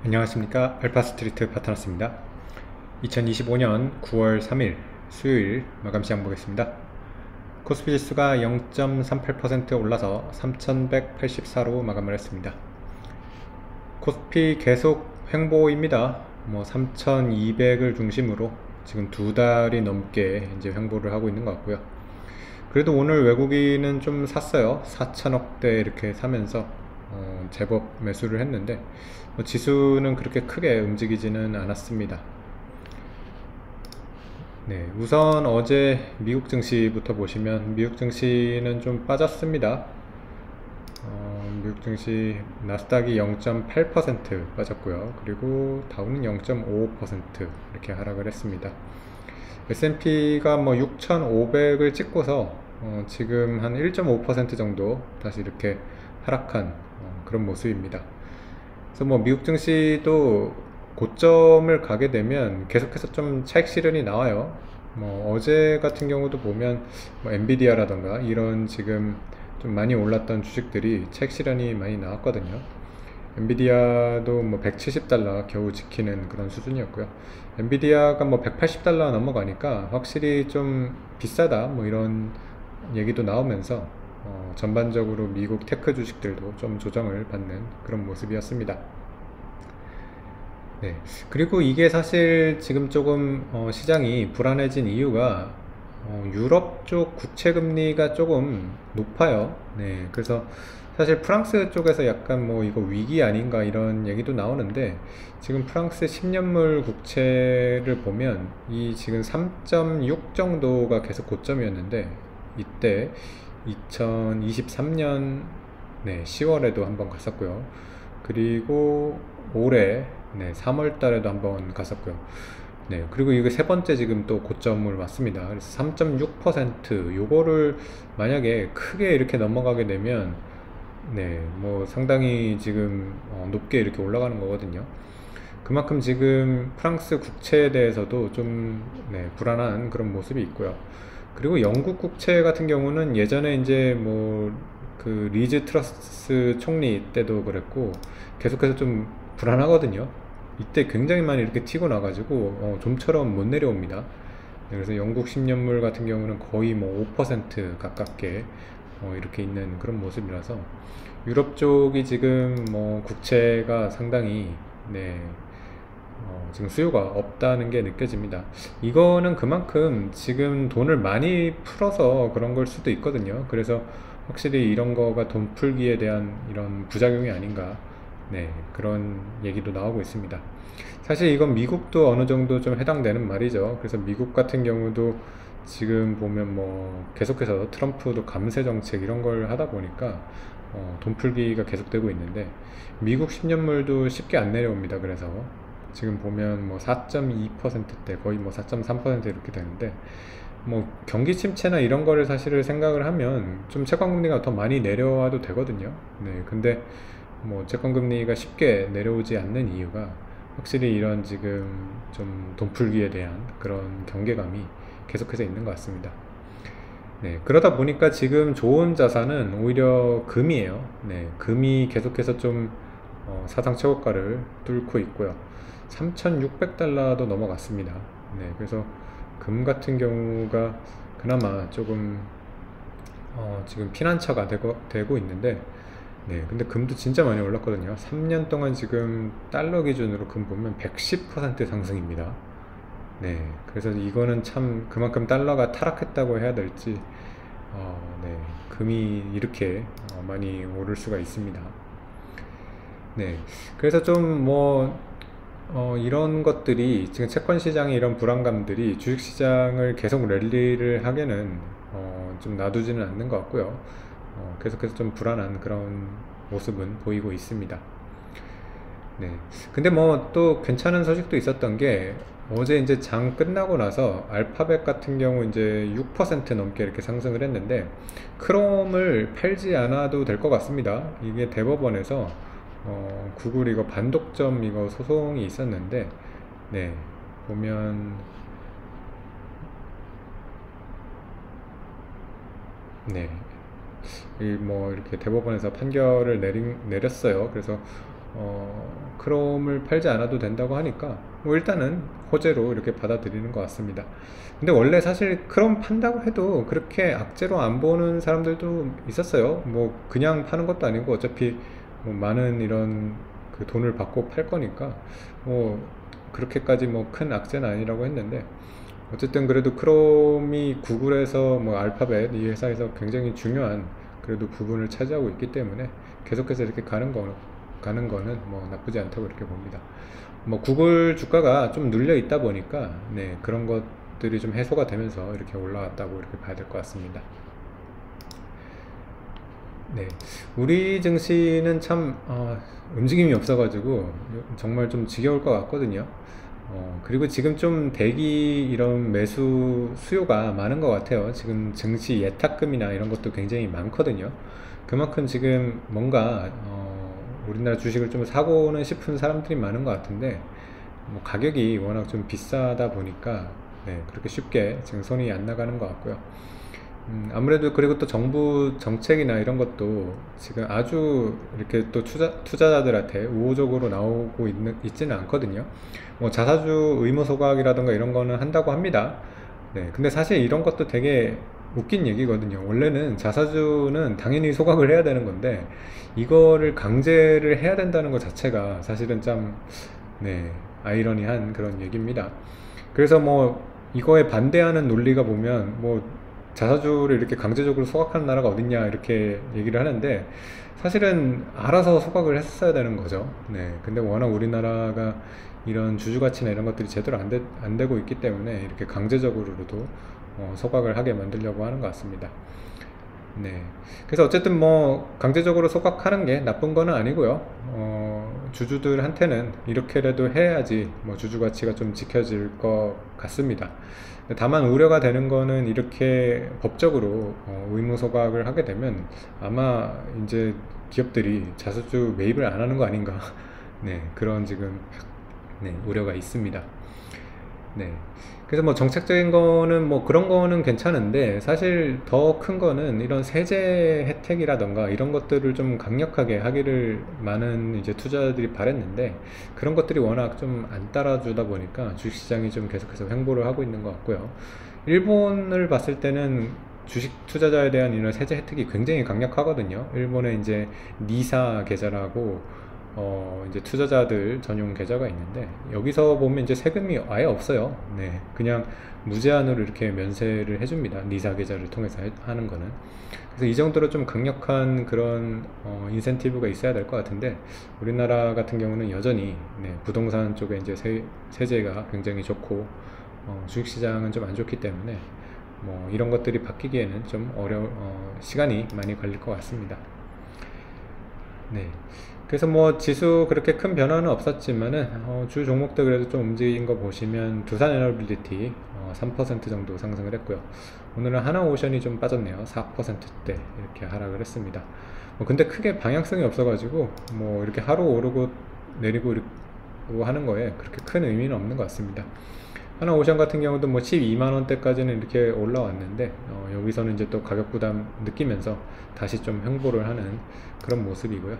안녕하십니까. 알파스트리트 파트너스입니다. 2025년 9월 3일 수요일 마감시장 보겠습니다. 코스피 지수가 0.38% 올라서 3184로 마감을 했습니다. 코스피 계속 횡보입니다. 3200을 중심으로 지금 두 달이 넘게 이제 횡보를 하고 있는 것 같고요. 그래도 오늘 외국인은 좀 샀어요. 4천억대 이렇게 사면서 제법 매수를 했는데 지수는 그렇게 크게 움직이지는 않았습니다. 네, 우선 어제 미국 증시부터 보시면 미국 증시는 좀 빠졌습니다. 미국 증시 나스닥이 0.8% 빠졌고요. 그리고 다우는 0.55% 이렇게 하락을 했습니다. S&P가 6,500을 찍고서 지금 한 1.5% 정도 다시 이렇게 하락한 그런 모습입니다. 그래서 미국 증시도 고점을 가게 되면 계속해서 좀 차익 실현이 나와요. 어제 같은 경우도 보면 엔비디아라던가 이런 지금 좀 많이 올랐던 주식들이 차익 실현이 많이 나왔거든요. 엔비디아도 170달러 겨우 지키는 그런 수준이었고요. 엔비디아가 180달러 넘어가니까 확실히 좀 비싸다 이런 얘기도 나오면서 전반적으로 미국 테크 주식들도 좀 조정을 받는 그런 모습이었습니다. 네. 그리고 이게 사실 지금 조금 시장이 불안해진 이유가 유럽 쪽 국채 금리가 조금 높아요. 네. 그래서 사실 프랑스 쪽에서 약간 이거 위기 아닌가 이런 얘기도 나오는데 지금 프랑스 10년물 국채를 보면 이 지금 3.6 정도가 계속 고점이었는데 이때 2023년 10월에도 한번 갔었고요. 그리고 올해 3월 달에도 한번 갔었고요. 네, 그리고 이게 세 번째 지금 또 고점을 왔습니다. 그래서 3.6% 요거를 만약에 크게 이렇게 넘어가게 되면 상당히 지금 높게 이렇게 올라가는 거거든요. 그만큼 지금 프랑스 국채에 대해서도 좀 불안한 그런 모습이 있고요. 그리고 영국 국채 같은 경우는 예전에 이제 그 리즈 트러스 총리 때도 그랬고 계속해서 좀 불안하거든요. 이때 굉장히 많이 이렇게 튀고 나가지고 좀처럼 못 내려옵니다. 그래서 영국 10년물 같은 경우는 거의 5% 가깝게 이렇게 있는 그런 모습이라서 유럽 쪽이 지금 국채가 상당히 지금 수요가 없다는 게 느껴집니다. 이거는 그만큼 지금 돈을 많이 풀어서 그런 걸 수도 있거든요. 그래서 확실히 이런 거가 돈 풀기에 대한 이런 부작용이 아닌가 그런 얘기도 나오고 있습니다. 사실 이건 미국도 어느 정도 좀 해당되는 말이죠. 그래서 미국 같은 경우도 지금 보면 계속해서 트럼프도 감세 정책 이런 걸 하다 보니까 돈 풀기가 계속되고 있는데 미국 10년물도 쉽게 안 내려옵니다. 그래서 지금 보면 4.2%대 거의 4.3% 이렇게 되는데 경기 침체나 이런 거를 사실을 생각을 하면 좀 채권금리가 더 많이 내려와도 되거든요. 근데 채권금리가 쉽게 내려오지 않는 이유가 확실히 이런 지금 좀 돈 풀기에 대한 그런 경계감이 계속해서 있는 것 같습니다. 그러다 보니까 지금 좋은 자산은 오히려 금이에요. 금이 계속해서 좀 사상 최고가를 뚫고 있고요. 3,600달러도 넘어갔습니다. 그래서 금 같은 경우가 그나마 조금 지금 피난처가 되고 있는데 근데 금도 진짜 많이 올랐거든요. 3년 동안 지금 달러 기준으로 금 보면 110% 상승입니다. 그래서 이거는 참 그만큼 달러가 타락했다고 해야 될지 금이 이렇게 많이 오를 수가 있습니다. 그래서 좀 이런 것들이 지금 채권 시장의 이런 불안감들이 주식 시장을 계속 랠리를 하게는 좀 놔두지는 않는 것 같고요. 계속해서 좀 불안한 그런 모습은 보이고 있습니다. 근데 또 괜찮은 소식도 있었던 게 어제 이제 장 끝나고 나서 알파벳 같은 경우 이제 6% 넘게 이렇게 상승을 했는데 크롬을 팔지 않아도 될 것 같습니다. 이게 대법원에서 구글 이거 반독점 이거 소송이 있었는데 보면 이렇게 대법원에서 판결을 내렸어요. 그래서 크롬을 팔지 않아도 된다고 하니까 뭐 일단은 호재로 이렇게 받아들이는 것 같습니다. 근데 원래 사실 크롬 판다고 해도 그렇게 악재로 안 보는 사람들도 있었어요. 뭐 그냥 파는 것도 아니고 어차피 뭐 많은 이런 그 돈을 받고 팔 거니까 뭐 그렇게까지 뭐 큰 악재는 아니라고 했는데, 어쨌든 그래도 크롬이 구글에서 뭐 알파벳 이 회사에서 굉장히 중요한 그래도 부분을 차지하고 있기 때문에 계속해서 이렇게 가는 거는 뭐 나쁘지 않다고 이렇게 봅니다. 뭐 구글 주가가 좀 눌려 있다 보니까 네, 그런 것들이 좀 해소가 되면서 이렇게 올라왔다고 이렇게 봐야 될 것 같습니다. 네, 우리 증시는 참 움직임이 없어가지고 정말 좀 지겨울 것 같거든요. 그리고 지금 좀 대기 이런 매수 수요가 많은 것 같아요. 지금 증시 예탁금이나 이런 것도 굉장히 많거든요. 그만큼 지금 뭔가 우리나라 주식을 좀 사고는 싶은 사람들이 많은 것 같은데, 뭐 가격이 워낙 좀 비싸다 보니까 네, 그렇게 쉽게 지금 손이 안 나가는 것 같고요. 아무래도 그리고 또 정부 정책이나 이런 것도 지금 아주 이렇게 또 투자자들한테 우호적으로 나오고 있지는 않거든요. 뭐 자사주 의무 소각이라던가 이런 거는 한다고 합니다. 네, 근데 사실 이런 것도 되게 웃긴 얘기거든요. 원래는 자사주는 당연히 소각을 해야 되는 건데 이거를 강제를 해야 된다는 것 자체가 사실은 참 네, 아이러니한 그런 얘기입니다. 그래서 뭐 이거에 반대하는 논리가 보면 뭐 자사주를 이렇게 강제적으로 소각하는 나라가 어딨냐 이렇게 얘기를 하는데, 사실은 알아서 소각을 했어야 되는 거죠. 네. 근데 워낙 우리나라가 이런 주주 가치나 이런 것들이 제대로 안 되고 있기 때문에 이렇게 강제적으로도 소각을 하게 만들려고 하는 것 같습니다. 네. 그래서 어쨌든 뭐 강제적으로 소각하는 게 나쁜 거는 아니고요. 주주들한테는 이렇게라도 해야지 뭐 주주 가치가 좀 지켜질 것 같습니다. 다만 우려가 되는 거는 이렇게 법적으로 의무 소각을 하게 되면 아마 이제 기업들이 자사주 매입을 안 하는 거 아닌가. 네, 그런 지금 네, 우려가 있습니다. 네. 그래서 뭐 정책적인 거는 뭐 그런 거는 괜찮은데, 사실 더 큰 거는 이런 세제 혜택이라던가 이런 것들을 좀 강력하게 하기를 많은 이제 투자자들이 바랬는데, 그런 것들이 워낙 좀 안 따라주다 보니까 주식시장이 좀 계속해서 횡보를 하고 있는 것 같고요. 일본을 봤을 때는 주식 투자자에 대한 이런 세제 혜택이 굉장히 강력하거든요. 일본에 이제 니사 계좌라고 이제 투자자들 전용 계좌가 있는데, 여기서 보면 이제 세금이 아예 없어요. 네, 그냥 무제한으로 이렇게 면세를 해줍니다. 니사 계좌를 통해서 하는 거는. 그래서 이 정도로 좀 강력한 그런 인센티브가 있어야 될 것 같은데, 우리나라 같은 경우는 여전히 네, 부동산 쪽에 이제 세제가 굉장히 좋고 주식시장은 좀 안 좋기 때문에 뭐 이런 것들이 바뀌기에는 좀 시간이 많이 걸릴 것 같습니다. 네. 그래서 뭐 지수 그렇게 큰 변화는 없었지만은 주 종목도 그래도 좀 움직인 거 보시면 두산 에너빌리티 3% 정도 상승을 했고요. 오늘은 하나오션이 좀 빠졌네요. 4%대 이렇게 하락을 했습니다. 근데 크게 방향성이 없어가지고 뭐 이렇게 하루 오르고 내리고 하는 거에 그렇게 큰 의미는 없는 것 같습니다. 하나오션 같은 경우도 뭐 12만원대까지는 이렇게 올라왔는데 여기서는 이제 또 가격 부담 느끼면서 다시 좀 횡보를 하는 그런 모습이고요.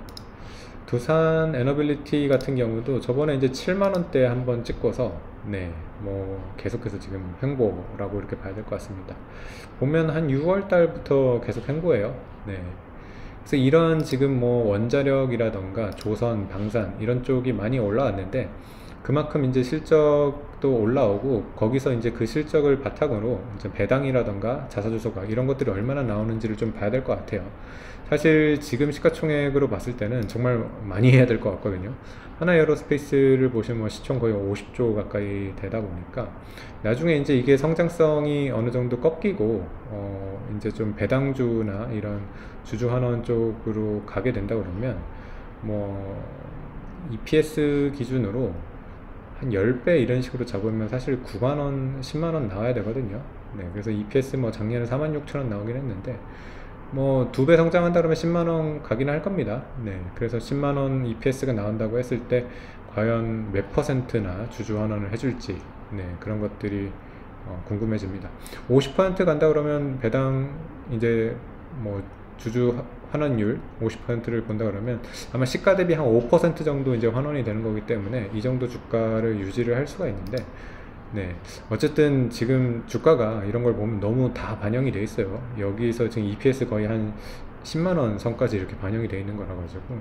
두산 에너빌리티 같은 경우도 저번에 이제 7만원대 한번 찍고서 네, 뭐 계속해서 지금 횡보라고 이렇게 봐야 될 것 같습니다. 보면 한 6월 달부터 계속 횡보예요. 네. 그래서 이런 지금 뭐 원자력이라던가 조선, 방산 이런 쪽이 많이 올라왔는데, 그만큼 이제 실적도 올라오고 거기서 이제 그 실적을 바탕으로 이제 배당이라던가 자사주 소각 이런 것들이 얼마나 나오는지를 좀 봐야 될 것 같아요. 사실 지금 시가총액으로 봤을 때는 정말 많이 해야 될 것 같거든요. 하나에어로스페이스를 보시면 시총 거의 50조 가까이 되다 보니까 나중에 이제 이게 성장성이 어느 정도 꺾이고 이제 좀 배당주나 이런 주주 환원 쪽으로 가게 된다 그러면 뭐 EPS 기준으로 한 10배 이런 식으로 잡으면 사실 9만원, 10만원 나와야 되거든요. 네, 그래서 EPS 뭐 작년에 46,000원 나오긴 했는데 뭐 2배 성장한다 그러면 10만원 가긴 할 겁니다. 네, 그래서 10만원 EPS가 나온다고 했을 때 과연 몇 퍼센트나 주주 환원을 해줄지 네, 그런 것들이 궁금해집니다. 50% 간다 그러면 배당 이제 뭐 주주 환원율 50%를 본다 그러면 아마 시가 대비 한 5% 정도 이제 환원이 되는 거기 때문에 이 정도 주가를 유지를 할 수가 있는데, 네, 어쨌든 지금 주가가 이런 걸 보면 너무 다 반영이 돼 있어요. 여기서 지금 EPS 거의 한 10만원 선까지 이렇게 반영이 돼 있는 거라 가지고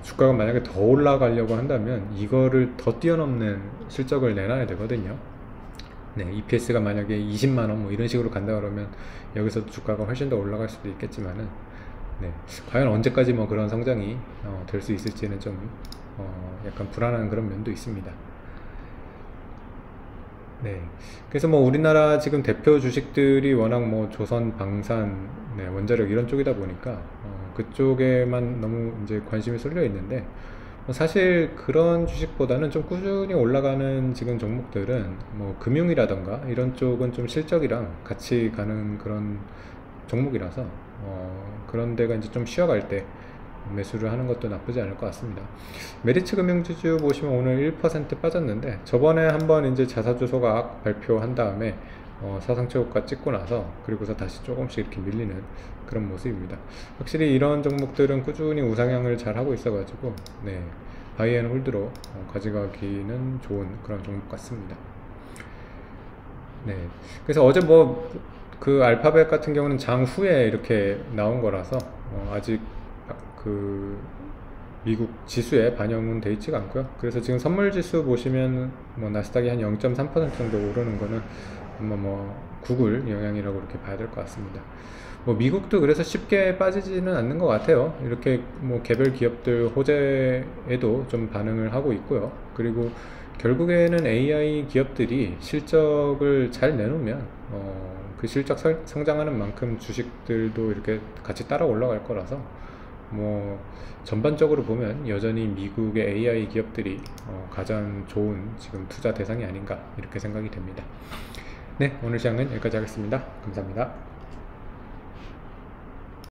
주가가 만약에 더 올라가려고 한다면 이거를 더 뛰어넘는 실적을 내놔야 되거든요. 네, EPS가 만약에 20만원 뭐 이런 식으로 간다 그러면 여기서 주가가 훨씬 더 올라갈 수도 있겠지만은, 네, 과연 언제까지 뭐 그런 성장이 될 수 있을지는 좀 약간 불안한 그런 면도 있습니다. 네, 그래서 뭐 우리나라 지금 대표 주식들이 워낙 뭐 조선, 방산, 네, 원자력 이런 쪽이다 보니까 그쪽에만 너무 이제 관심이 쏠려 있는데, 사실 그런 주식보다는 좀 꾸준히 올라가는 지금 종목들은 뭐 금융이라던가 이런 쪽은 좀 실적이랑 같이 가는 그런 종목이라서 그런 데가 이제 좀 쉬어갈 때 매수를 하는 것도 나쁘지 않을 것 같습니다. 메리츠 금융지주 보시면 오늘 1% 빠졌는데, 저번에 한번 이제 자사주 소각 발표한 다음에 사상체 호가 찍고 나서 그리고서 다시 조금씩 이렇게 밀리는 그런 모습입니다. 확실히 이런 종목들은 꾸준히 우상향을 잘 하고 있어 가지고, 네, 바이앤홀드로 가져가기는 좋은 그런 종목 같습니다. 네, 그래서 어제 뭐 그 알파벳 같은 경우는 장 후에 이렇게 나온 거라서 아직 그 미국 지수에 반영은 돼 있지가 않고요. 그래서 지금 선물 지수 보시면 뭐 나스닥이 한 0.3% 정도 오르는 거는 아마 뭐 구글 영향이라고 이렇게 봐야 될 것 같습니다. 뭐 미국도 그래서 쉽게 빠지지는 않는 것 같아요. 이렇게 뭐 개별 기업들 호재에도 좀 반응을 하고 있고요. 그리고 결국에는 AI 기업들이 실적을 잘 내놓으면 그 실적 성장하는 만큼 주식들도 이렇게 같이 따라 올라갈 거라서, 뭐 전반적으로 보면 여전히 미국의 AI 기업들이 가장 좋은 지금 투자 대상이 아닌가 이렇게 생각이 됩니다. 네, 오늘 시간은 여기까지 하겠습니다. 감사합니다.